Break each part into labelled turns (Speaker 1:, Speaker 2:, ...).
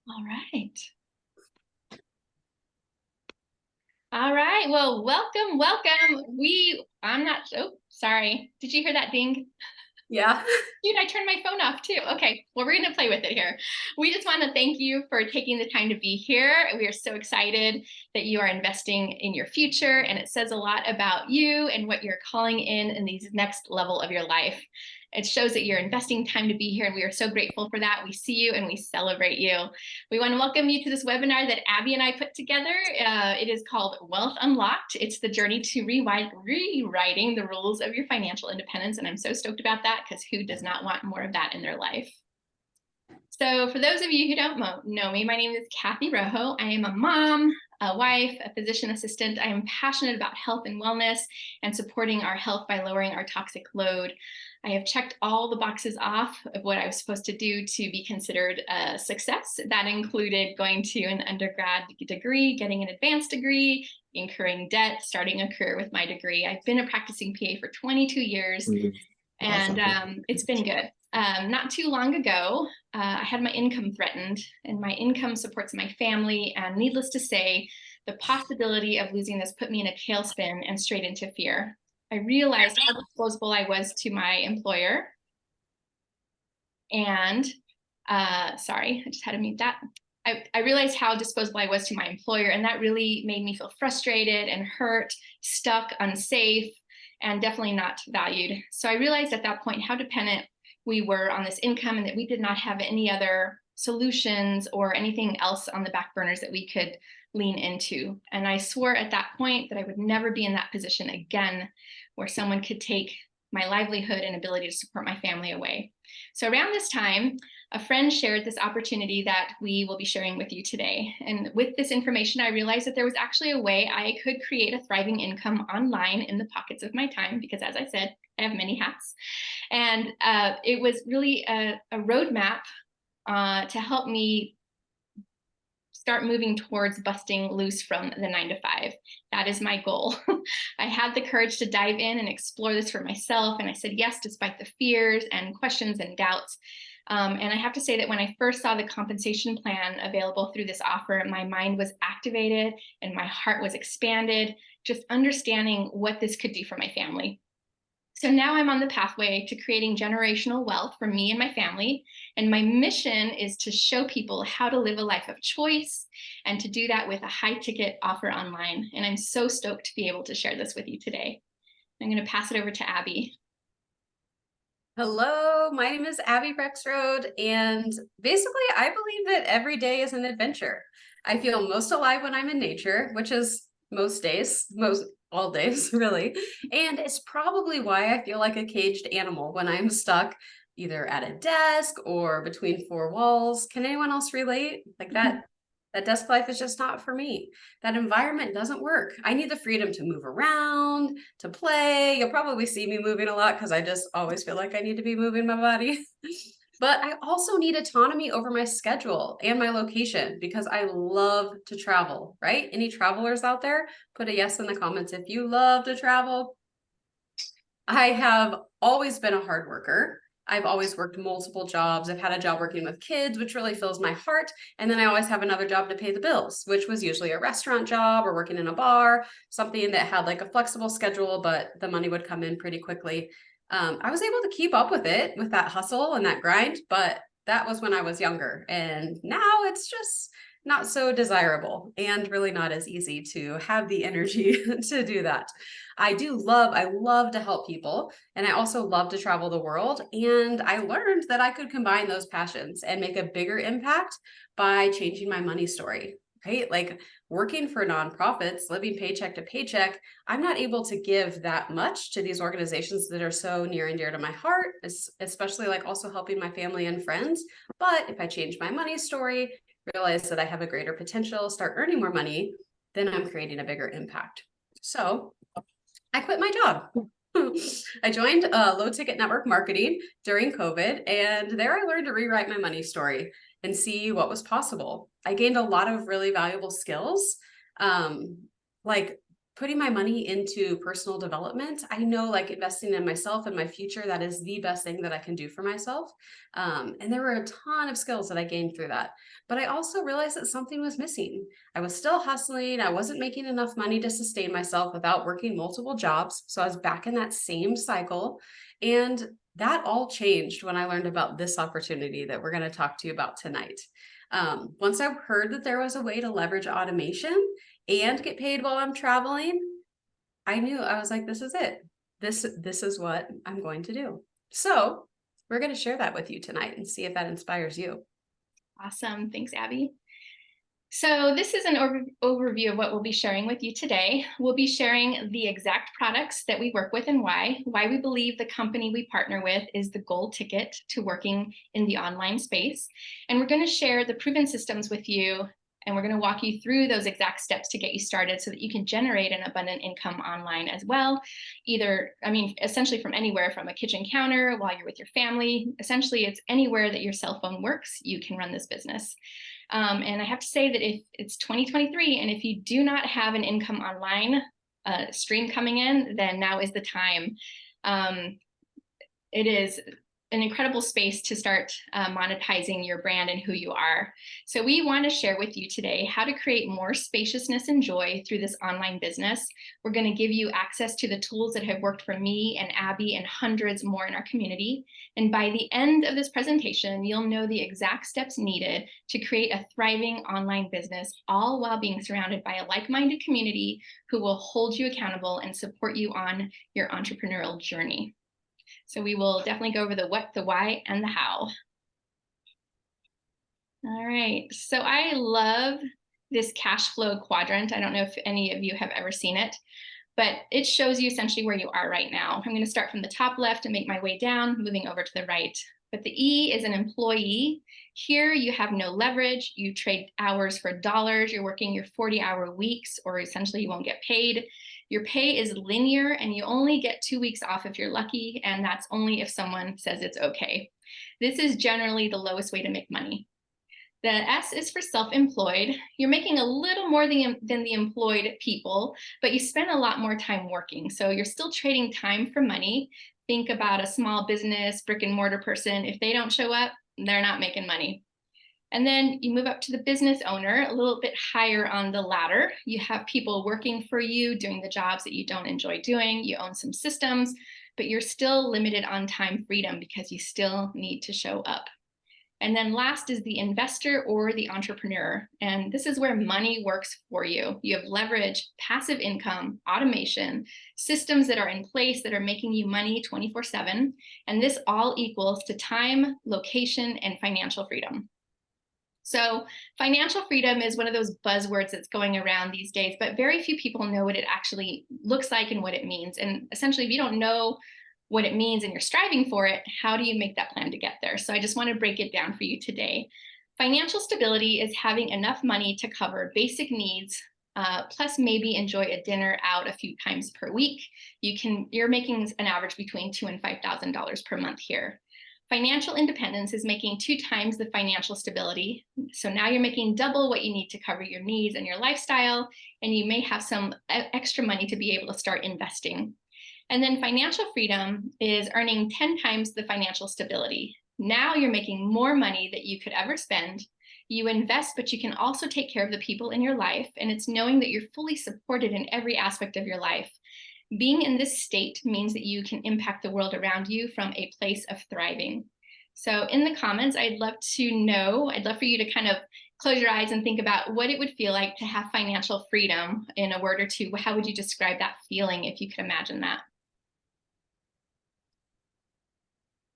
Speaker 1: All right. All right. Well, welcome, welcome. I'm not, oh, sorry. Did you hear that ding?
Speaker 2: Yeah.
Speaker 1: Dude, I turned my phone off too. Okay, well, we're going to play with it here. We just want to thank you for taking the time to be here. We are so excited that you are investing in your future, and it says a lot about you and what you're calling in these next level of your life. It shows that you're investing time to be here, and we are so grateful for that. We see you and we celebrate you. We want to welcome you to this webinar that Abby and I put together. It is called Wealth Unlocked. It's the journey to rewriting the rules of your financial independence, and I'm so stoked about that because who does not want more of that in their life? So for those of you who don't know me, my name is Kathy Rojo. I am a mom, a wife, a physician assistant. I am passionate about health and wellness and supporting our health by lowering our toxic load. I have checked all the boxes off of what I was supposed to do to be considered a success. That included going to an undergrad degree, getting an advanced degree, incurring debt, starting a career with my degree. I've been a practicing PA for 22 years, and it's been good. Not too long ago, I had my income threatened, and my income supports my family. And needless to say, the possibility of losing this put me in a tailspin and straight into fear. I realized how disposable I was to my employer. And sorry, I just had to mute that. I realized how disposable I was to my employer, and that really made me feel frustrated and hurt, stuck, unsafe, and definitely not valued. So I realized at that point how dependent we were on this income, and that we did not have any other solutions or anything else on the back burners that we could lean into. And I swore at that point that I would never be in that position again, where someone could take my livelihood and ability to support my family away. So around this time, a friend shared this opportunity that we will be sharing with you today. And with this information, I realized that there was actually a way I could create a thriving income online in the pockets of my time, because as I said, I have many hats. And it was really a roadmap to help me start moving towards busting loose from the 9-to-5. That is my goal. I had the courage to dive in and explore this for myself. And I said yes, despite the fears and questions and doubts. And I have to say that when I first saw the compensation plan available through this offer, my mind was activated and my heart was expanded, just understanding what this could do for my family. So now I'm on the pathway to creating generational wealth for me and my family. And my mission is to show people how to live a life of choice, and to do that with a high ticket offer online. And I'm so stoked to be able to share this with you today. I'm going to pass it over to Abby.
Speaker 2: Hello, my name is Abby Rexroad, and basically I believe that every day is an adventure. I feel most alive when I'm in nature, which is most days, most all days, really. And it's probably why I feel like a caged animal when I'm stuck either at a desk or between four walls. Can anyone else relate? Like that desk life is just not for me. That environment doesn't work. I need the freedom to move around, to play. You'll probably see me moving a lot because I just always feel like I need to be moving my body. But I also need autonomy over my schedule and my location because I love to travel, right? Any travelers out there, put a yes in the comments if you love to travel. I have always been a hard worker. I've always worked multiple jobs. I've had a job working with kids, which really fills my heart. And then I always have another job to pay the bills, which was usually a restaurant job or working in a bar, something that had like a flexible schedule, but the money would come in pretty quickly. I was able to keep up with it, with that hustle and that grind, but that was when I was younger. And now it's just not so desirable and really not as easy to have the energy to do that. I love to help people. And I also love to travel the world. And I learned that I could combine those passions and make a bigger impact by changing my money story, right? Like working for nonprofits, living paycheck to paycheck, I'm not able to give that much to these organizations that are so near and dear to my heart, especially like also helping my family and friends. But if I change my money story, realize that I have a greater potential, start earning more money, then I'm creating a bigger impact. So I quit my job. I joined low ticket network marketing during COVID, and there I learned to rewrite my money story and see what was possible. I gained a lot of really valuable skills, like putting my money into personal development. I know like investing in myself and my future, that is the best thing that I can do for myself. And there were a ton of skills that I gained through that. But I also realized that something was missing. I was still hustling. I wasn't making enough money to sustain myself without working multiple jobs. So I was back in that same cycle. And that all changed when I learned about this opportunity that we're going to talk to you about tonight. Once I heard that there was a way to leverage automation and get paid while I'm traveling, I knew, I was like, this is it. This is what I'm going to do. So we're going to share that with you tonight and see if that inspires you.
Speaker 1: Awesome. Thanks, Abby. So this is an overview of what we'll be sharing with you today. We'll be sharing the exact products that we work with and why we believe the company we partner with is the gold ticket to working in the online space. And we're going to share the proven systems with you, and we're going to walk you through those exact steps to get you started so that you can generate an abundant income online as well. Essentially from anywhere, from a kitchen counter while you're with your family. Essentially, it's anywhere that your cell phone works, you can run this business. And I have to say that if it's 2023 and if you do not have an income online stream coming in, then now is the time. It is an incredible space to start monetizing your brand and who you are. So we want to share with you today how to create more spaciousness and joy through this online business. We're going to give you access to the tools that have worked for me and Abby and hundreds more in our community. And by the end of this presentation, you'll know the exact steps needed to create a thriving online business, all while being surrounded by a like-minded community who will hold you accountable and support you on your entrepreneurial journey. So we will definitely go over the what, the why, and the how. All right, so I love this cash flow quadrant. I don't know if any of you have ever seen it, but it shows you essentially where you are right now. I'm going to start from the top left and make my way down, moving over to the right. But the E is an employee. Here you have no leverage. You trade hours for dollars. You're working your 40-hour weeks, or essentially you won't get paid. Your pay is linear and you only get 2 weeks off if you're lucky, and that's only if someone says it's okay. This is generally the lowest way to make money. The S is for self-employed. You're making a little more than the employed people, but you spend a lot more time working. So you're still trading time for money. Think about a small business, brick and mortar person. If they don't show up, they're not making money. And then you move up to the business owner, a little bit higher on the ladder. You have people working for you, doing the jobs that you don't enjoy doing. You own some systems, but you're still limited on time freedom because you still need to show up. And then last is the investor or the entrepreneur. And this is where money works for you. You have leverage, passive income, automation, systems that are in place that are making you money 24/7. And this all equals to time, location, and financial freedom. So financial freedom is one of those buzzwords that's going around these days, but very few people know what it actually looks like and what it means. And essentially, if you don't know what it means and you're striving for it, how do you make that plan to get there? So I just want to break it down for you today. Financial stability is having enough money to cover basic needs, plus maybe enjoy a dinner out a few times per week. You're making an average between $2,000 and $5,000 per month here. Financial independence is making 2 times the financial stability. So now you're making double what you need to cover your needs and your lifestyle, and you may have some extra money to be able to start investing. And then financial freedom is earning 10 times the financial stability. Now you're making more money that you could ever spend. You invest, but you can also take care of the people in your life. And it's knowing that you're fully supported in every aspect of your life. Being in this state means that you can impact the world around you from a place of thriving. So in the comments, I'd love for you to kind of close your eyes and think about what it would feel like to have financial freedom in a word or two. How would you describe that feeling if you could imagine that?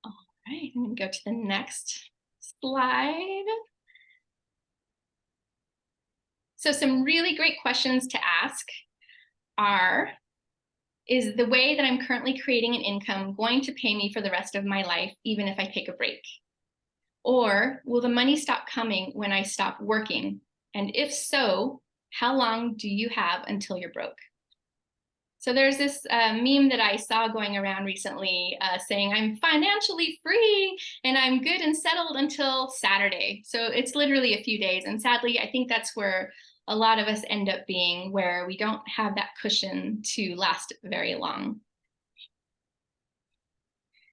Speaker 1: All right, I'm going to go to the next slide. So some really great questions to ask are, is the way that I'm currently creating an income going to pay me for the rest of my life, even if I take a break? Or will the money stop coming when I stop working? And if so, how long do you have until you're broke? So there's this meme that I saw going around recently saying, I'm financially free and I'm good and settled until Saturday. So it's literally a few days. And sadly, I think that's where a lot of us end up being, where we don't have that cushion to last very long.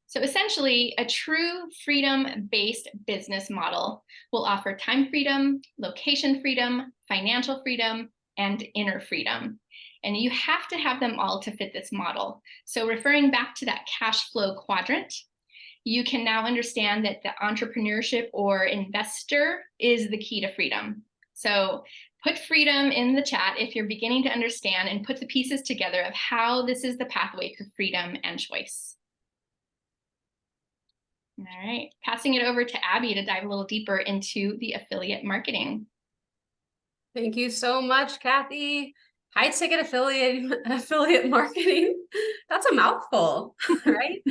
Speaker 1: So essentially, a true freedom-based business model will offer time freedom, location freedom, financial freedom, and inner freedom. And you have to have them all to fit this model. So referring back to that cash flow quadrant, you can now understand that the entrepreneurship or investor is the key to freedom. So put freedom in the chat if you're beginning to understand, and put the pieces together of how this is the pathway to freedom and choice. All right, passing it over to Abby to dive a little deeper into the affiliate marketing.
Speaker 2: Thank you so much, Kathy. High ticket affiliate marketing. That's a mouthful, right?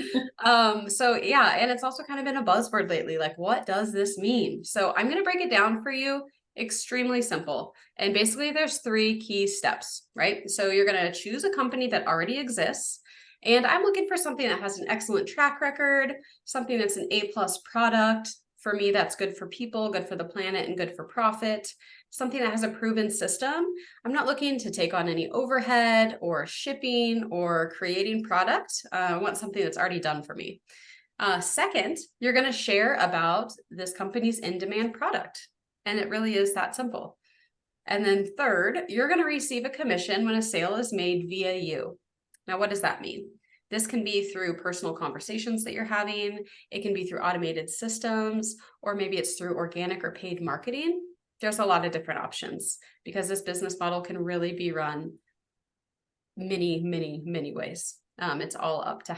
Speaker 2: So yeah, and it's also kind of been a buzzword lately. Like, what does this mean? So I'm going to break it down for you. Extremely simple. And basically there's 3 key steps, right? So you're going to choose a company that already exists. And I'm looking for something that has an excellent track record, something that's an A+ product. For me, that's good for people, good for the planet, and good for profit. Something that has a proven system. I'm not looking to take on any overhead or shipping or creating product. I want something that's already done for me. Second, you're going to share about this company's in-demand product. And it really is that simple. And then third, you're going to receive a commission when a sale is made via you. Now, what does that mean? This can be through personal conversations that you're having. It can be through automated systems, or maybe it's through organic or paid marketing. There's a lot of different options, because this business model can really be run many ways. It's all up to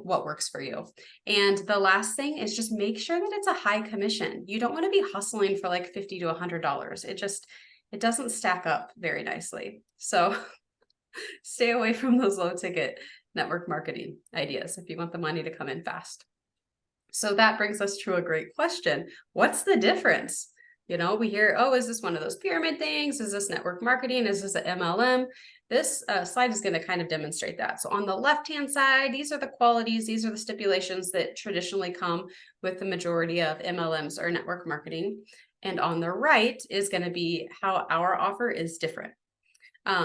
Speaker 2: what works for you. And the last thing is just make sure that it's a high commission. You don't want to be hustling for like $50 to $100. It doesn't stack up very nicely. So stay away from those low ticket network marketing ideas if you want the money to come in fast. So that brings us to a great question. What's the difference? You know, we hear, oh, is this one of those pyramid things? Is this network marketing? Is this an MLM? This slide is going to kind of demonstrate that. So on the left-hand side, these are the qualities, these are the stipulations that traditionally come with the majority of MLMs or network marketing. And on the right is going to be how our offer is different.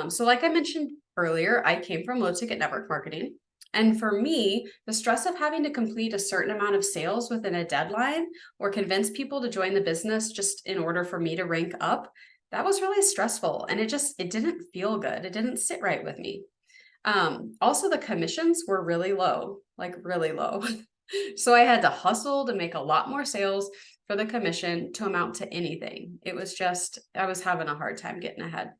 Speaker 2: So like I mentioned earlier, I came from low ticket network marketing. And for me, the stress of having to complete a certain amount of sales within a deadline or convince people to join the business just in order for me to rank up, that was really stressful. And it didn't feel good. It didn't sit right with me. Also, the commissions were really low, like really low. So I had to hustle to make a lot more sales for the commission to amount to anything. It was just, I was having a hard time getting ahead.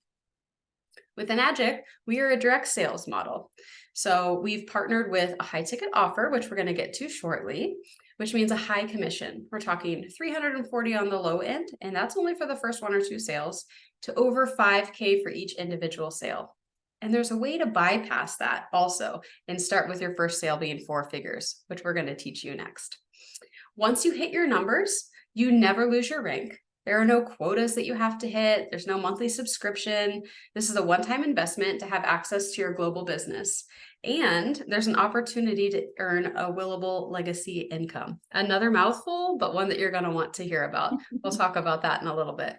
Speaker 2: With Enagic, we are a direct sales model. So we've partnered with a high ticket offer, which we're going to get to shortly, which means a high commission. We're talking 340 on the low end, and that's only for the first 1 or 2 sales, to over 5K for each individual sale. And there's a way to bypass that also and start with your first sale being 4 figures, which we're going to teach you next. Once you hit your numbers, you never lose your rank. There are no quotas that you have to hit. There's no monthly subscription. This is a one-time investment to have access to your global business. And there's an opportunity to earn a willable legacy income. Another mouthful, but one that you're going to want to hear about. We'll talk about that in a little bit.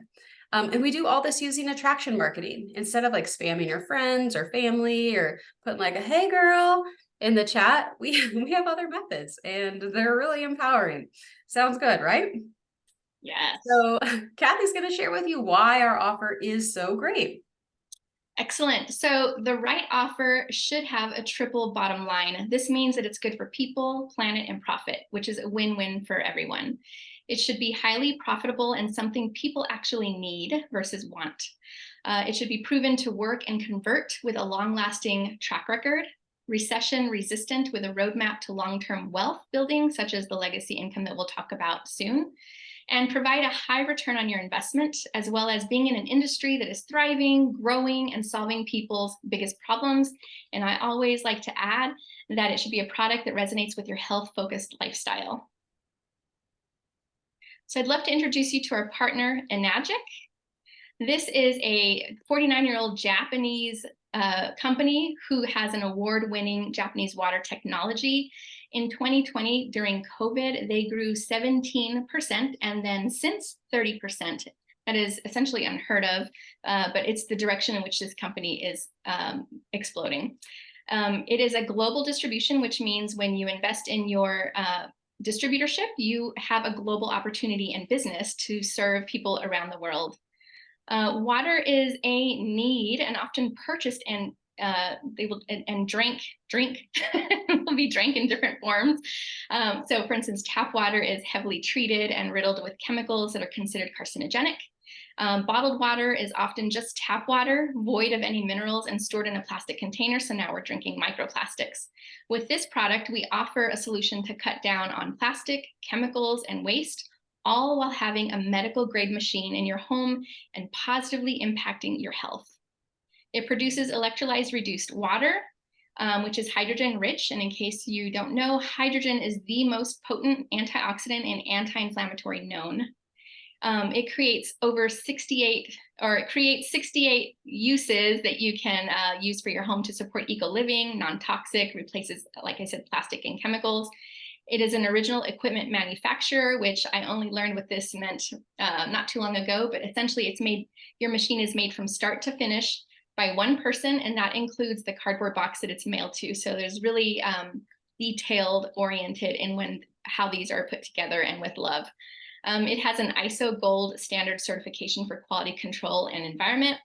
Speaker 2: And we do all this using attraction marketing. Instead of like spamming your friends or family or putting like a, hey girl, in the chat, we have other methods, and they're really empowering. Sounds good, right?
Speaker 1: Yes.
Speaker 2: So Kathy's going to share with you why our offer is so great.
Speaker 1: Excellent. So the right offer should have a triple bottom line. This means that it's good for people, planet, and profit, which is a win-win for everyone. It should be highly profitable and something people actually need versus want. It should be proven to work and convert with a long-lasting track record, recession resistant with a roadmap to long-term wealth building, such as the legacy income that we'll talk about soon, and provide a high return on your investment, as well as being in an industry that is thriving, growing, and solving people's biggest problems. And I always like to add that it should be a product that resonates with your health-focused lifestyle. So I'd love to introduce you to our partner, Enagic. This is a 49-year-old Japanese company who has an award-winning Japanese water technology. In 2020, during COVID, they grew 17%, and then since 30%, That is essentially unheard of, but it's the direction in which this company is exploding. It is a global distribution, which means when you invest in your distributorship, you have a global opportunity in business to serve people around the world. Water is a need and often purchased and they will drink will be drank in different forms. So for instance, tap water is heavily treated and riddled with chemicals that are considered carcinogenic. Bottled water is often just tap water, void of any minerals and stored in a plastic container. So now we're drinking microplastics. With this product, we offer a solution to cut down on plastic, chemicals, and waste, all while having a medical grade machine in your home and positively impacting your health. It produces electrolyzed reduced water, which is hydrogen rich. And in case you don't know, hydrogen is the most potent antioxidant and anti-inflammatory known. It creates 68 uses that you can use for your home to support eco-living, non-toxic, replaces, like I said, plastic and chemicals. It is an original equipment manufacturer, which I only learned what this meant not too long ago, but essentially your machine is made from start to finish by one person, and that includes the cardboard box that it's mailed to. So there's really detailed oriented in how these are put together and with love. It has an ISO Gold standard certification for quality control and environment.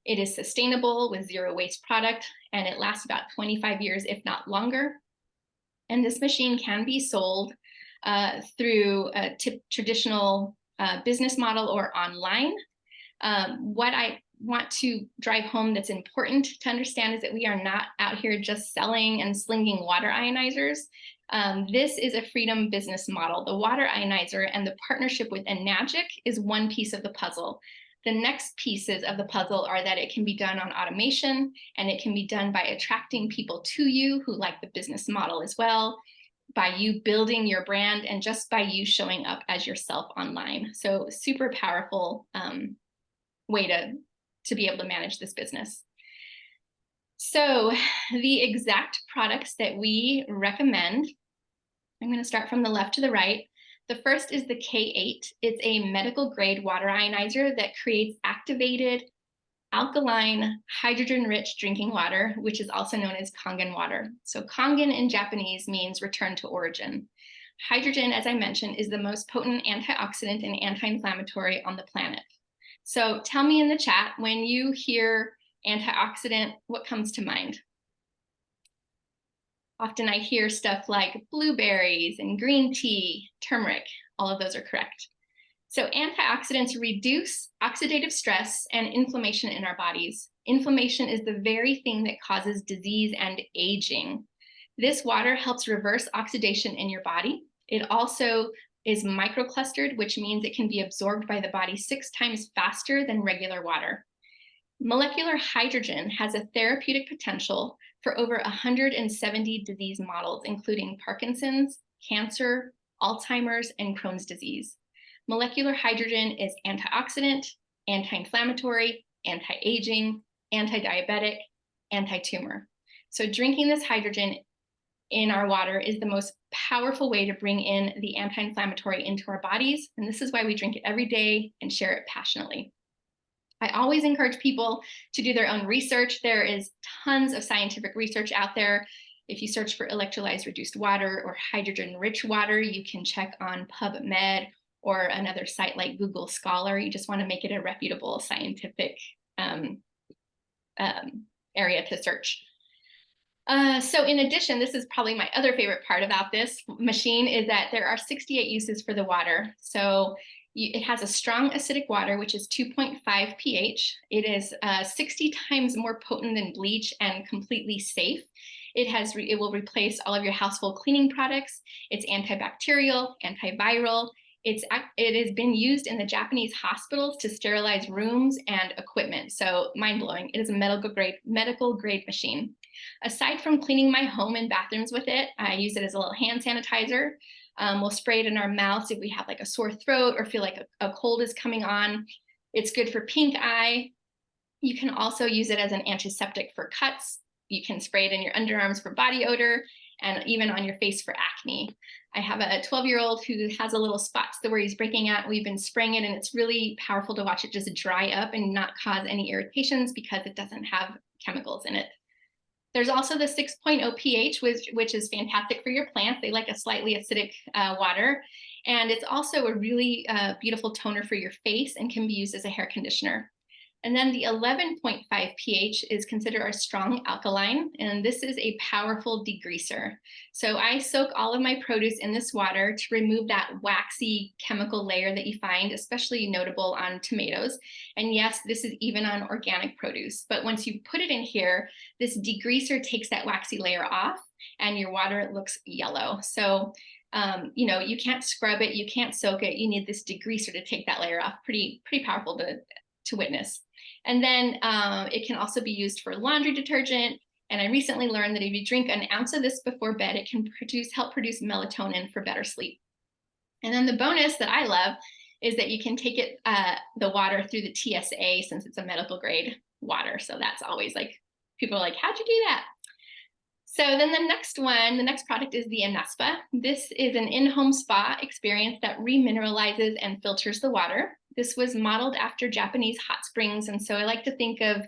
Speaker 1: It is sustainable with zero waste product, and it lasts about 25 years, if not longer. And this machine can be sold through a traditional business model or online. What I want to drive home that's important to understand is that we are not out here just selling and slinging water ionizers. This is a freedom business model. The water ionizer and the partnership with Enagic is one piece of the puzzle. The next pieces of the puzzle are that it can be done on automation, and it can be done by attracting people to you who like the business model as well, by you building your brand, and just by you showing up as yourself online. So super powerful way to be able to manage this business. So the exact products that we recommend, I'm going to start from the left to the right. The first is the K8. It's a medical grade water ionizer that creates activated alkaline hydrogen-rich drinking water, which is also known as Kangen water. So Kangen in Japanese means return to origin. Hydrogen, as I mentioned, is the most potent antioxidant and anti-inflammatory on the planet. So tell me in the chat, when you hear antioxidant, what comes to mind? Often I hear stuff like blueberries and green tea, turmeric. All of those are correct. So antioxidants reduce oxidative stress and inflammation in our bodies. Inflammation is the very thing that causes disease and aging. This water helps reverse oxidation in your body. It also is microclustered, which means it can be absorbed by the body 6 times faster than regular water. Molecular hydrogen has a therapeutic potential for over 170 disease models, including Parkinson's, cancer, Alzheimer's, and Crohn's disease. Molecular hydrogen is antioxidant, anti-inflammatory, anti-aging, anti-diabetic, anti-tumor. So drinking this hydrogen in our water is the most powerful way to bring in the anti-inflammatory into our bodies. And this is why we drink it every day and share it passionately. I always encourage people to do their own research. There is tons of scientific research out there. If you search for electrolyzed reduced water or hydrogen-rich water, you can check on PubMed or another site like Google Scholar. You just want to make it a reputable scientific area to search. So in addition, this is probably my other favorite part about this machine, is that there are 68 uses for the water. So it has a strong acidic water, which is 2.5 pH. It is 60 times more potent than bleach and completely safe. It will replace all of your household cleaning products. It's antibacterial, antiviral. It has been used in the Japanese hospitals to sterilize rooms and equipment. So mind-blowing. It is a medical grade machine. Aside from cleaning my home and bathrooms with it, I use it as a little hand sanitizer. We'll spray it in our mouths if we have like a sore throat or feel like a cold is coming on. It's good for pink eye. You can also use it as an antiseptic for cuts. You can spray it in your underarms for body odor. and even on your face for acne. I have a 12-year-old who has a little spots where he's breaking out. We've been spraying it, and it's really powerful to watch it just dry up and not cause any irritations because it doesn't have chemicals in it. There's also the 6.0 pH, which is fantastic for your plants. They like a slightly acidic water. And it's also a really beautiful toner for your face and can be used as a hair conditioner. And then the 11.5 pH is considered our strong alkaline, and this is a powerful degreaser. So I soak all of my produce in this water to remove that waxy chemical layer that you find, especially notable on tomatoes. And yes, this is even on organic produce. But once you put it in here, this degreaser takes that waxy layer off and your water looks yellow. So you know, you can't scrub it, you can't soak it, you need this degreaser to take that layer off. Pretty powerful to witness. And then it can also be used for laundry detergent. And I recently learned that if you drink an ounce of this before bed, it can help produce melatonin for better sleep. And then the bonus that I love is that you can take it, the water through the TSA, since it's a medical grade water. So that's always like, people are like, how'd you do that? So then the next product is the Anespa. This is an in-home spa experience that remineralizes and filters the water. This was modeled after Japanese hot springs. And so I like to think of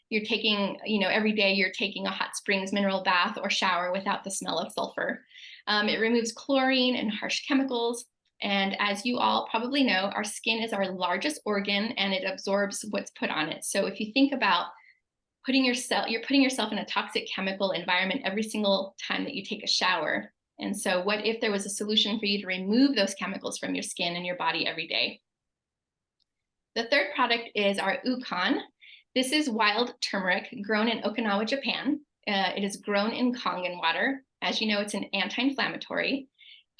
Speaker 1: you're taking, you know, every day you're taking a hot springs mineral bath or shower without the smell of sulfur. It removes chlorine and harsh chemicals. And as you all probably know, our skin is our largest organ and it absorbs what's put on it. So if you think about you're putting yourself in a toxic chemical environment every single time that you take a shower. And so what if there was a solution for you to remove those chemicals from your skin and your body every day? The third product is our Ukon. This is wild turmeric grown in Okinawa, Japan. It is grown in Kangen water. As you know, it's an anti-inflammatory.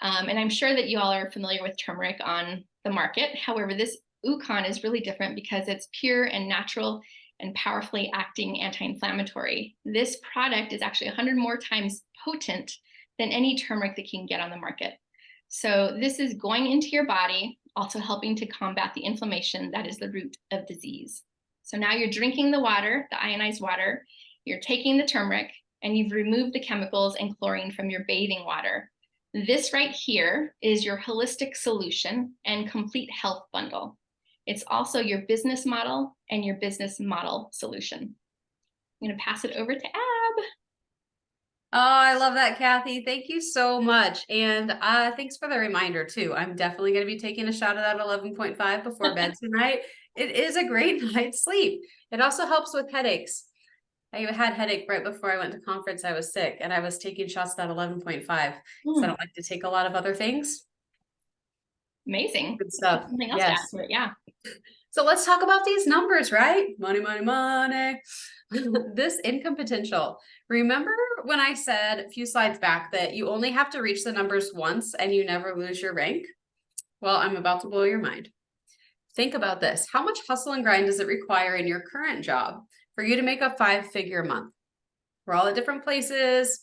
Speaker 1: And I'm sure that you all are familiar with turmeric on the market. However, this Ukon is really different because it's pure and natural and powerfully acting anti-inflammatory. This product is actually 100 more times potent than any turmeric that you can get on the market. So this is going into your body, also helping to combat the inflammation that is the root of disease. So now you're drinking the water, the ionized water, you're taking the turmeric, and you've removed the chemicals and chlorine from your bathing water. This right here is your holistic solution and complete health bundle. It's also your business model and your business model solution. I'm going to pass it over to Ab.
Speaker 2: Oh, I love that, Kathy. Thank you so much. And thanks for the reminder too. I'm definitely going to be taking a shot of that 11.5 before bed tonight. It is a great night's sleep. It also helps with headaches. I had headache right before I went to conference. I was sick and I was taking shots of that 11.5 because I don't like to take a lot of other things.
Speaker 1: Amazing.
Speaker 2: Good stuff.
Speaker 1: Something else to add to it, yeah.
Speaker 2: So let's talk about these numbers, right? Money, money, money. This income potential. Remember when I said a few slides back that you only have to reach the numbers once and you never lose your rank? Well, I'm about to blow your mind. Think about this. How much hustle and grind does it require in your current job for you to make a 5-figure month? We're all at different places.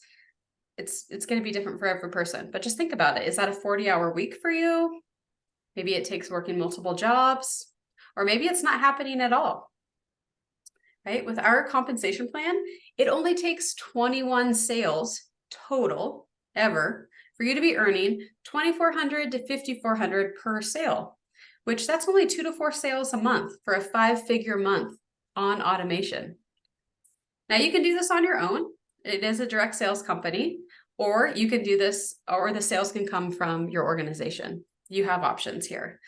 Speaker 2: It's going to be different for every person, but just think about it. Is that a 40-hour week for you? Maybe it takes working multiple jobs, or maybe it's not happening at all. Right? With our compensation plan, it only takes 21 sales total ever for you to be earning $2,400 to $5,400 per sale, which that's only 2 to 4 sales a month for a 5-figure month on automation. Now you can do this on your own. It is a direct sales company, or you can do this, or the sales can come from your organization. You have options here.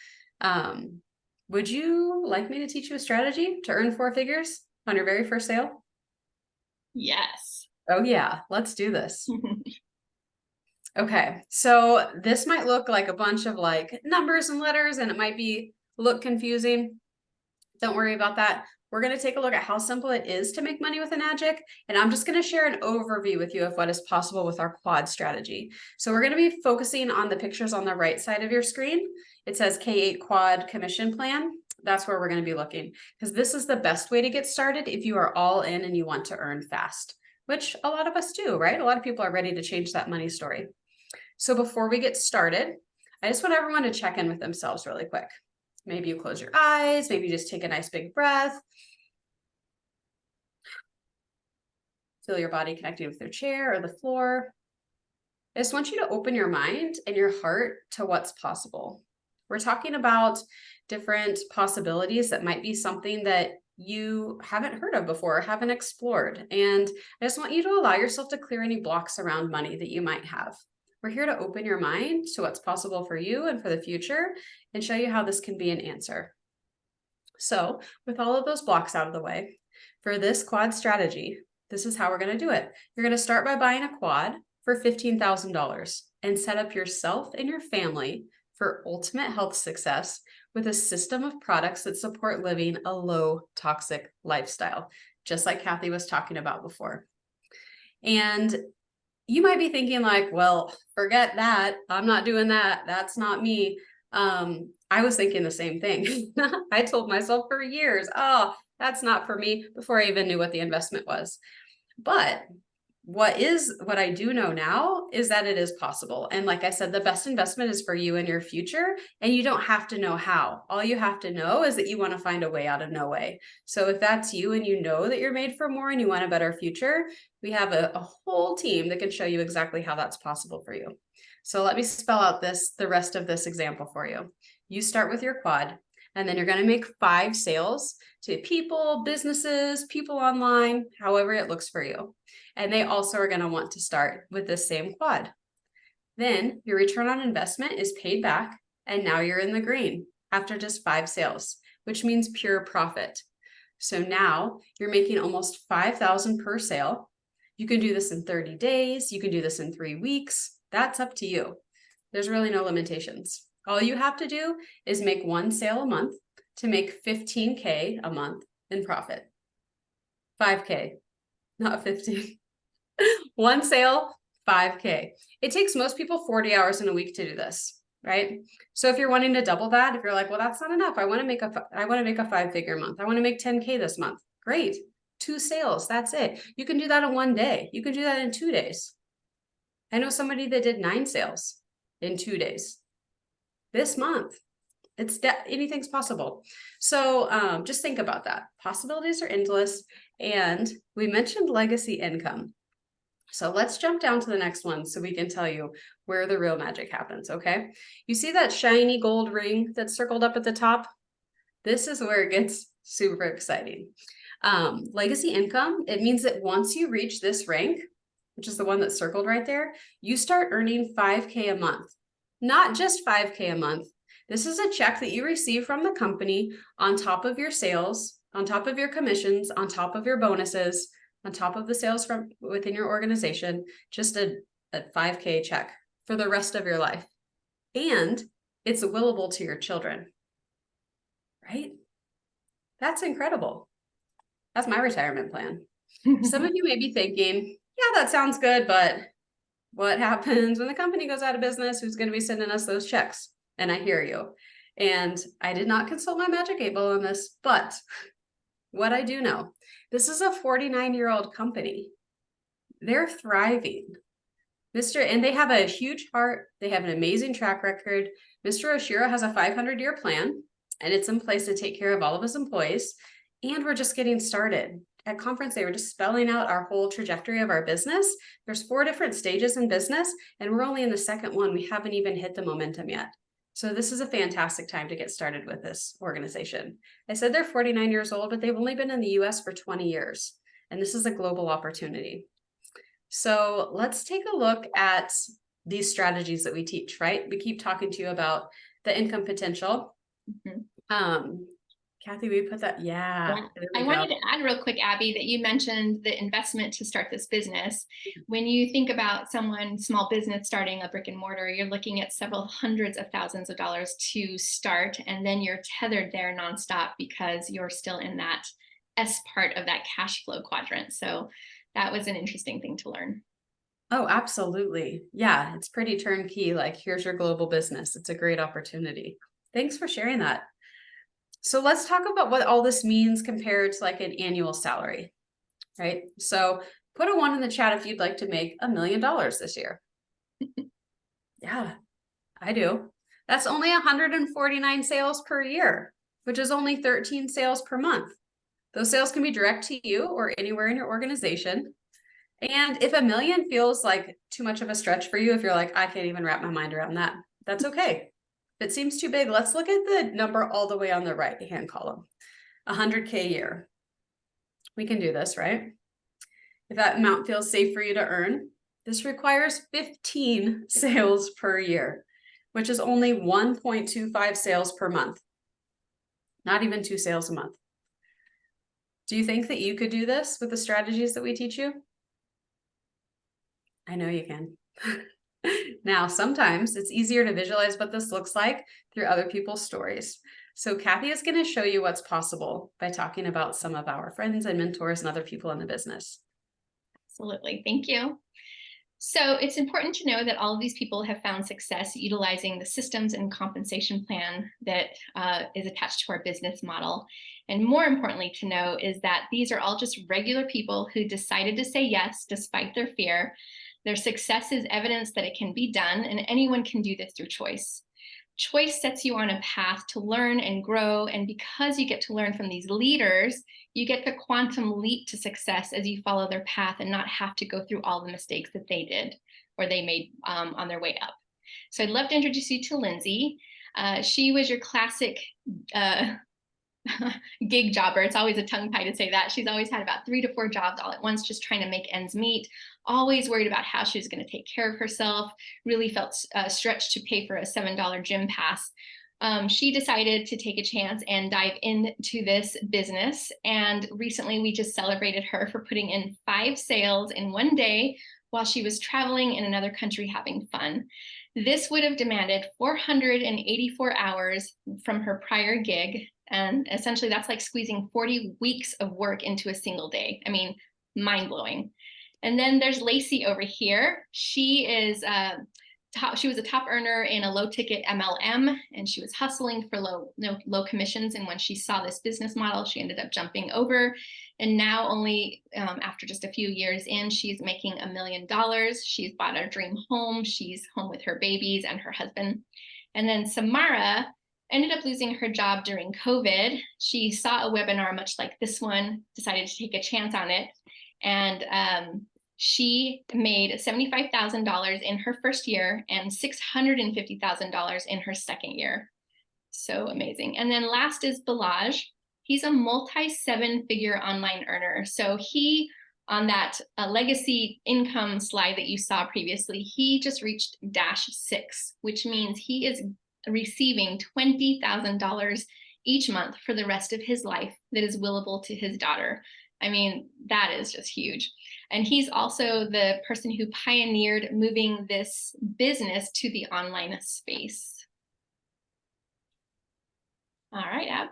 Speaker 2: Would you like me to teach you a strategy to earn 4 figures on your very first sale?
Speaker 1: Yes.
Speaker 2: Oh yeah, let's do this. Okay, so this might look like a bunch of like numbers and letters and it might look confusing. Don't worry about that. We're going to take a look at how simple it is to make money with an Agic, and I'm just going to share an overview with you of what is possible with our quad strategy. So we're going to be focusing on the pictures on the right side of your screen. It says K8 Quad Commission Plan. That's where we're going to be looking, because this is the best way to get started if you are all in and you want to earn fast, which a lot of us do, right? A lot of people are ready to change that money story. So before we get started, I just want everyone to check in with themselves really quick. Maybe you close your eyes, maybe you just take a nice big breath. Feel your body connecting with your chair or the floor. I just want you to open your mind and your heart to what's possible. We're talking about different possibilities that might be something that you haven't heard of before or haven't explored. And I just want you to allow yourself to clear any blocks around money that you might have. We're here to open your mind to what's possible for you and for the future and show you how this can be an answer. So, with all of those blocks out of the way, for this quad strategy, this is how we're going to do it. You're going to start by buying a quad for $15,000 and set up yourself and your family for ultimate health success with a system of products that support living a low toxic lifestyle, just like Kathy was talking about before. And you might be thinking like, well, forget that. I'm not doing that. That's not me. I was thinking the same thing. I told myself for years, oh, that's not for me, before I even knew what the investment was. But what I do know now is that it is possible. And like I said, the best investment is for you and your future. And you don't have to know how. All you have to know is that you want to find a way out of no way. So if that's you and you know that you're made for more and you want a better future, we have a whole team that can show you exactly how that's possible for you. So let me spell out the rest of this example for you. You start with your quad, and then you're going to make 5 sales to people, businesses, people online, however it looks for you. And they also are going to want to start with the same quad. Then your return on investment is paid back, and now you're in the green after just 5 sales, which means pure profit. So now you're making almost $5,000 per sale. You can do this in 30 days. You can do this in 3 weeks. That's up to you. There's really no limitations. All you have to do is make 1 sale a month to make $15K a month in profit. 5K, not 15. 1 sale, 5K. It takes most people 40 hours in a week to do this, right? So if you're wanting to double that, if you're like, well, that's not enough. I want to make a 5-figure month. I want to make 10K this month. Great. 2 sales. That's it. You can do that in 1 day. You can do that in 2 days. I know somebody that did 9 sales in 2 days. This month, anything's possible. So just think about that. Possibilities are endless. And we mentioned legacy income. So let's jump down to the next one so we can tell you where the real magic happens, okay? You see that shiny gold ring that's circled up at the top? This is where it gets super exciting. Legacy income, it means that once you reach this rank, which is the one that's circled right there, you start earning 5K a month. Not just 5K a month. This is a check that you receive from the company on top of your sales, on top of your commissions, on top of your bonuses, on top of the sales from within your organization, just a 5K check for the rest of your life. And it's willable to your children, right? That's incredible. That's my retirement plan. Some of you may be thinking, yeah, that sounds good, but what happens when the company goes out of business? Who's going to be sending us those checks? And I hear you. And I did not consult my magic 8-ball on this, but what I do know, this is a 49-year-old company. They're thriving. And they have a huge heart. They have an amazing track record. Mr. Oshiro has a 500-year plan, and it's in place to take care of all of his employees. And we're just getting started. At conference, they were just spelling out our whole trajectory of our business. There's 4 different stages in business, and we're only in the second one. We haven't even hit the momentum yet. So this is a fantastic time to get started with this organization. I said they're 49 years old, but they've only been in the US for 20 years. And this is a global opportunity. So let's take a look at these strategies that we teach, right? We keep talking to you about the income potential. Mm-hmm. Kathy, we put that, yeah.
Speaker 1: I wanted to add real quick, Abby, that you mentioned the investment to start this business. When you think about someone, small business starting a brick and mortar, you're looking at several hundreds of thousands of dollars to start, and then you're tethered there nonstop because you're still in that S part of that cash flow quadrant. So that was an interesting thing to learn.
Speaker 2: Oh, absolutely. Yeah, it's pretty turnkey. Like, here's your global business. It's a great opportunity. Thanks for sharing that. So let's talk about what all this means compared to like an annual salary, right? So put a 1 in the chat if you'd like to make $1 million this year. Yeah, I do. That's only 149 sales per year, which is only 13 sales per month. Those sales can be direct to you or anywhere in your organization. And if 1 million feels like too much of a stretch for you, if you're like, I can't even wrap my mind around that, that's okay. If it seems too big, let's look at the number all the way on the right hand column, 100K a year. We can do this, right? If that amount feels safe for you to earn, this requires 15 sales per year, which is only 1.25 sales per month. Not even 2 sales a month. Do you think that you could do this with the strategies that we teach you? I know you can. Now, sometimes it's easier to visualize what this looks like through other people's stories. So Kathy is going to show you what's possible by talking about some of our friends and mentors and other people in the business.
Speaker 1: Absolutely. Thank you. So it's important to know that all of these people have found success utilizing the systems and compensation plan that is attached to our business model. And more importantly to know is that these are all just regular people who decided to say yes despite their fear. Their success is evidence that it can be done, and anyone can do this through choice. Choice sets you on a path to learn and grow, and because you get to learn from these leaders, you get the quantum leap to success as you follow their path and not have to go through all the mistakes that they did or they made on their way up. So I'd love to introduce you to Lindsay. She was your classic gig jobber. It's always a tongue tie to say that. She's always had about 3 to 4 jobs all at once, just trying to make ends meet, always worried about how she was going to take care of herself, really felt stretched to pay for a $7 gym pass. She decided to take a chance and dive into this business. And recently we just celebrated her for putting in 5 sales in one day while she was traveling in another country having fun. This would have demanded 484 hours from her prior gig. And essentially that's like squeezing 40 weeks of work into a single day. I mean, mind blowing. And then there's Lacey over here. She is she was a top earner in a low ticket MLM, and she was hustling for low commissions. And when she saw this business model, she ended up jumping over. And now only after just a few years in, she's making $1 million. She's bought a dream home. She's home with her babies and her husband. And then Samara ended up losing her job during COVID. She saw a webinar much like this one, decided to take a chance on it. And she made $75,000 in her first year and $650,000 in her second year. So amazing. And then last is Balaj. He's a multi-7-figure online earner. So he, on that legacy income slide that you saw previously, he just reached -6, which means he is receiving $20,000 each month for the rest of his life that is willable to his daughter. I mean, that is just huge. And he's also the person who pioneered moving this business to the online space. All right, Ab.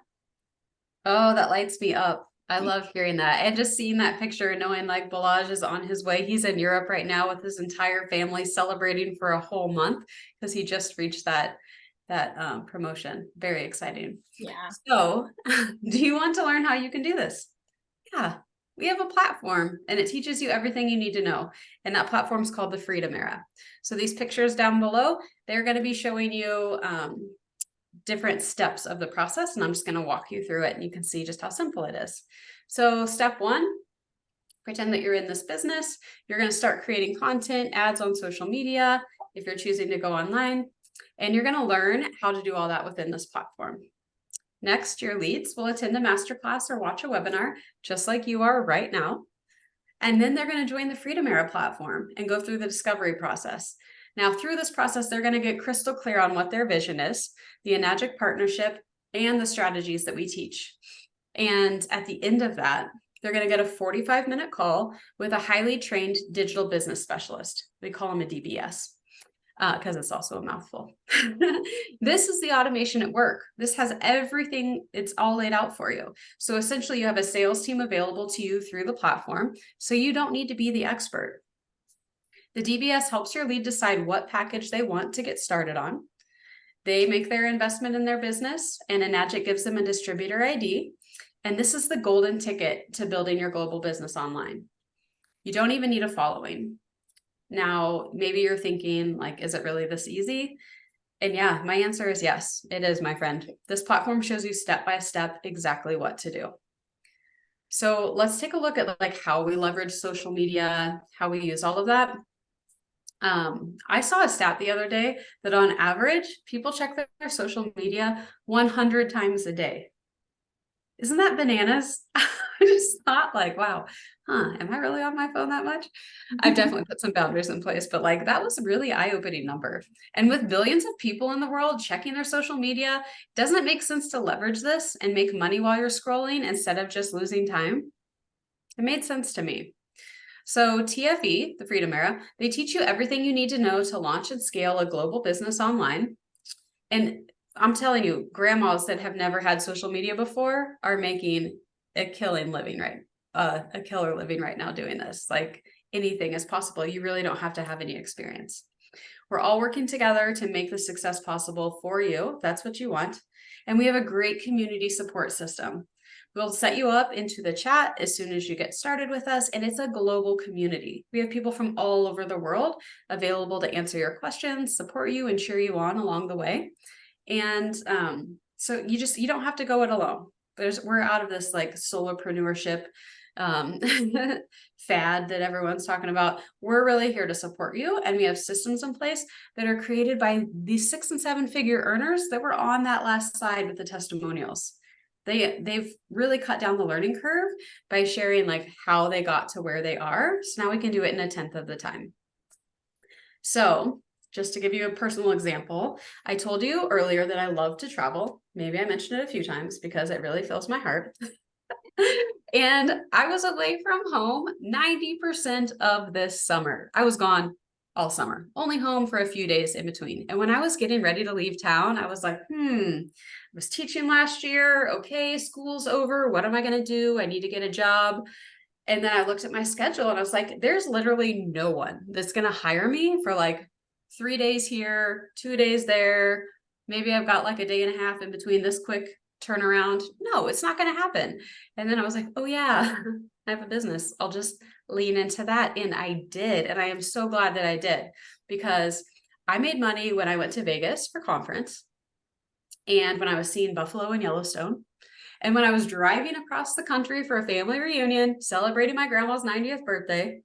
Speaker 2: Oh, that lights me up. I love hearing that. And just seeing that picture and knowing like Balaj is on his way. He's in Europe right now with his entire family celebrating for a whole month because he just reached that promotion. Very exciting.
Speaker 1: Yeah.
Speaker 2: So do you want to learn how you can do this? Yeah, we have a platform and it teaches you everything you need to know. And that platform is called the Freedom Era. So these pictures down below, they're going to be showing you different steps of the process. And I'm just going to walk you through it and you can see just how simple it is. So step 1, pretend that you're in this business. You're going to start creating content, ads on social media, if you're choosing to go online, and you're going to learn how to do all that within this platform. Next, your leads will attend a masterclass or watch a webinar, just like you are right now. And then they're going to join the Freedom Era platform and go through the discovery process. Now, through this process, they're going to get crystal clear on what their vision is, the Enagic partnership, and the strategies that we teach. And at the end of that, they're going to get a 45-minute call with a highly trained digital business specialist. We call them a DBS. Because it's also a mouthful. This is the automation at work. This has everything, it's all laid out for you. So essentially you have a sales team available to you through the platform, so you don't need to be the expert. The DBS helps your lead decide what package they want to get started on. They make their investment in their business, and Enagic gives them a distributor ID. And this is the golden ticket to building your global business online. You don't even need a following. Now, maybe you're thinking, like, is it really this easy? And yeah, my answer is yes, it is, my friend. This platform shows you step by step exactly what to do. So let's take a look at like how we leverage social media, how we use all of that. I saw a stat the other day that on average, people check their social media 100 times a day. Isn't that bananas? I just thought like, wow, am I really on my phone that much? I've definitely put some boundaries in place, but like that was a really eye-opening number. And with billions of people in the world checking their social media, doesn't it make sense to leverage this and make money while you're scrolling instead of just losing time? It made sense to me. So TFE, the Freedom Era, they teach you everything you need to know to launch and scale a global business online. And I'm telling you, grandmas that have never had social media before are making a killing living a killer living right now doing this. Like anything is possible. You really don't have to have any experience. We're all working together to make the success possible for you. That's what you want. And we have a great community support system. We'll set you up into the chat as soon as you get started with us, and it's a global community. We have people from all over the world available to answer your questions, support you, and cheer you on along the way. And so you don't have to go it alone. We're out of this like solopreneurship fad that everyone's talking about. We're really here to support you, and we have systems in place that are created by these 6 and 7 figure earners that were on that last slide with the testimonials. They've really cut down the learning curve by sharing like how they got to where they are. So now we can do it in 1/10 of the time. So just to give you a personal example, I told you earlier that I love to travel. Maybe I mentioned it a few times because it really fills my heart. And I was away from home 90% of this summer. I was gone all summer, only home for a few days in between. And when I was getting ready to leave town, I was like, I was teaching last year. Okay, school's over. What am I going to do? I need to get a job. And then I looked at my schedule and I was like, there's literally no one that's going to hire me for like 3 days here, 2 days there. Maybe I've got like a day and a half in between this quick turnaround. No, it's not going to happen. And then I was like, oh yeah, I have a business. I'll just lean into that. And I did. And I am so glad that I did, because I made money when I went to Vegas for conference and when I was seeing buffalo and Yellowstone. And when I was driving across the country for a family reunion, celebrating my grandma's 90th birthday.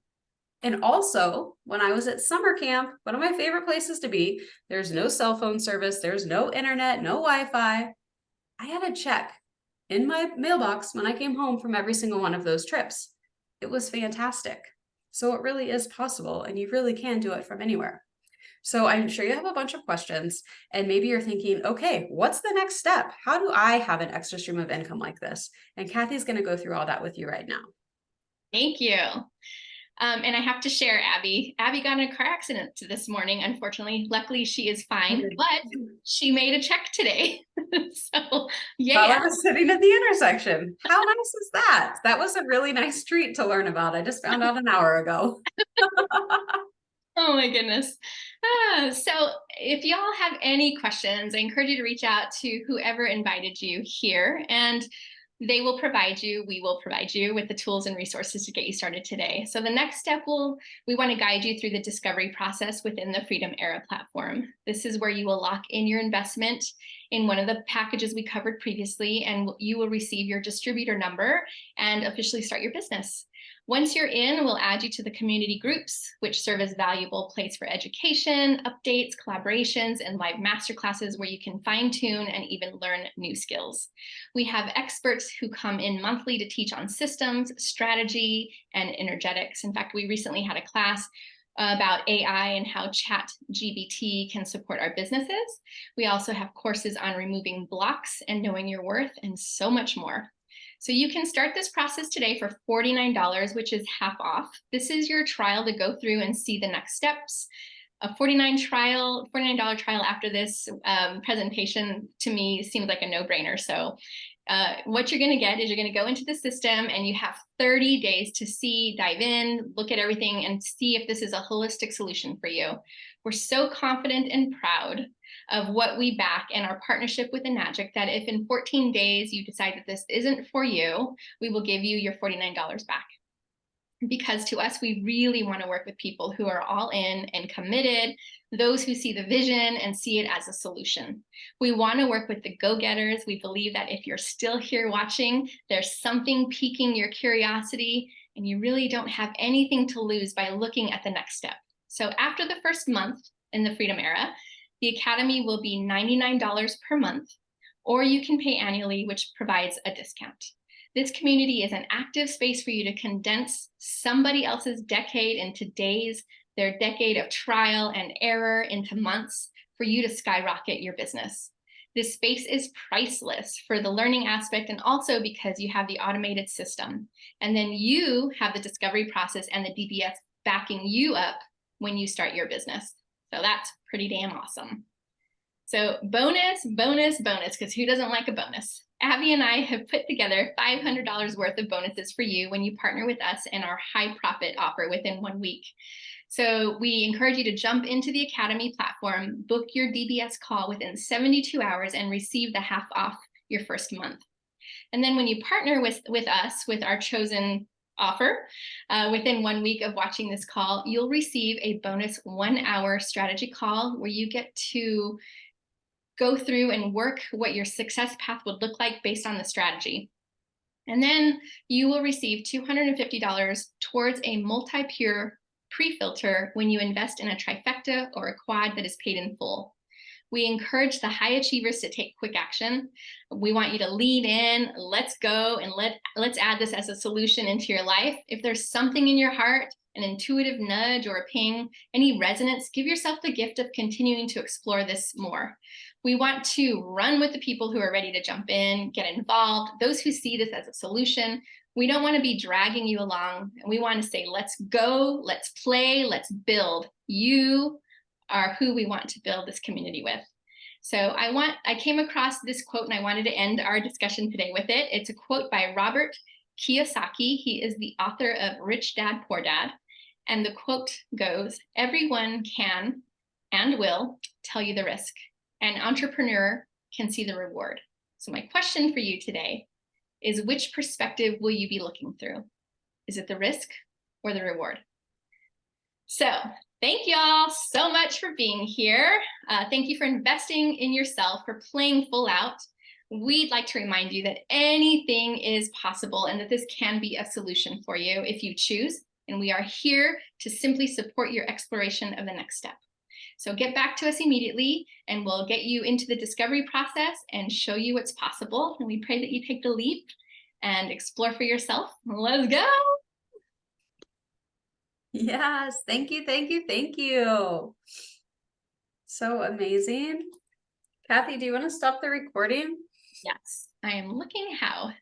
Speaker 2: And also when I was at summer camp, one of my favorite places to be, there's no cell phone service, there's no internet, no Wi-Fi. I had a check in my mailbox when I came home from every single one of those trips. It was fantastic. So it really is possible, and you really can do it from anywhere. So I'm sure you have a bunch of questions, and maybe you're thinking, okay, what's the next step? How do I have an extra stream of income like this? And Kathy's going to go through all that with you right now.
Speaker 1: Thank you. And I have to share, Abby. Abby got in a car accident this morning, unfortunately. Luckily, she is fine, but she made a check today. So, yeah.
Speaker 2: While I was sitting at the intersection. How nice is that? That was a really nice treat to learn about. I just found out an hour ago.
Speaker 1: Oh my goodness. So if y'all have any questions, I encourage you to reach out to whoever invited you here, and we will provide you with the tools and resources to get you started today. So the next step we want to guide you through the discovery process within the Freedom Era platform. This is where you will lock in your investment in one of the packages we covered previously, and you will receive your distributor number and officially start your business. Once you're in, we'll add you to the community groups, which serve as a valuable place for education, updates, collaborations, and live masterclasses where you can fine-tune and even learn new skills. We have experts who come in monthly to teach on systems, strategy, and energetics. In fact, we recently had a class about AI and how ChatGPT can support our businesses. We also have courses on removing blocks and knowing your worth, and so much more. So you can start this process today for $49, which is half off. This is your trial to go through and see the next steps. A $49 trial after this presentation to me seems like a no-brainer. So what you're going to get is you're going to go into the system, and you have 30 days to dive in, look at everything, and see if this is a holistic solution for you. We're so confident and proud of what we back and our partnership with Enagic that if in 14 days you decide that this isn't for you, we will give you your $49 back. because to us, we really want to work with people who are all in and committed, those who see the vision and see it as a solution. We want to work with the go-getters. We believe that if you're still here watching, there's something piquing your curiosity and you really don't have anything to lose by looking at the next step. So after the first month in the Freedom Era, the Academy will be $99 per month, or you can pay annually, which provides a discount. This community is an active space for you to condense somebody else's decade into days, their decade of trial and error into months for you to skyrocket your business. This space is priceless for the learning aspect and also because you have the automated system. And then you have the discovery process and the DBS backing you up when you start your business. So that's pretty damn awesome. So bonus, because who doesn't like a bonus? Abby and I have put together $500 worth of bonuses for you when you partner with us in our high profit offer within 1 week. So we encourage you to jump into the Academy platform, book your DBS call within 72 hours and receive the half off your first month. And then when you partner with us, with our chosen offer, within 1 week of watching this call, you'll receive a bonus 1-hour strategy call where you get to go through and work what your success path would look like based on the strategy. And then you will receive $250 towards a multi-pure pre-filter when you invest in a trifecta or a quad that is paid in full. We encourage the high achievers to take quick action. We want you to lean in, let's go, and let's add this as a solution into your life. If there's something in your heart, an intuitive nudge or a ping, any resonance, give yourself the gift of continuing to explore this more. We want to run with the people who are ready to jump in, get involved, those who see this as a solution. We don't want to be dragging you along. We want to say, let's go, let's play, let's build. You are who we want to build this community with. So I came across this quote and I wanted to end our discussion today with it. It's a quote by Robert Kiyosaki. He is the author of Rich Dad, Poor Dad. And the quote goes, "Everyone can and will tell you the risk. An entrepreneur can see the reward." So my question for you today is, which perspective will you be looking through? Is it the risk or the reward? So thank y'all so much for being here. Thank you for investing in yourself, for playing full out. We'd like to remind you that anything is possible and that this can be a solution for you if you choose. And we are here to simply support your exploration of the next step. So get back to us immediately and we'll get you into the discovery process and show you what's possible. And we pray that you take the leap and explore for yourself. Let's go.
Speaker 2: Yes, thank you, thank you, thank you. So amazing. Kathy, do you want to stop the recording?
Speaker 1: Yes, I am looking how.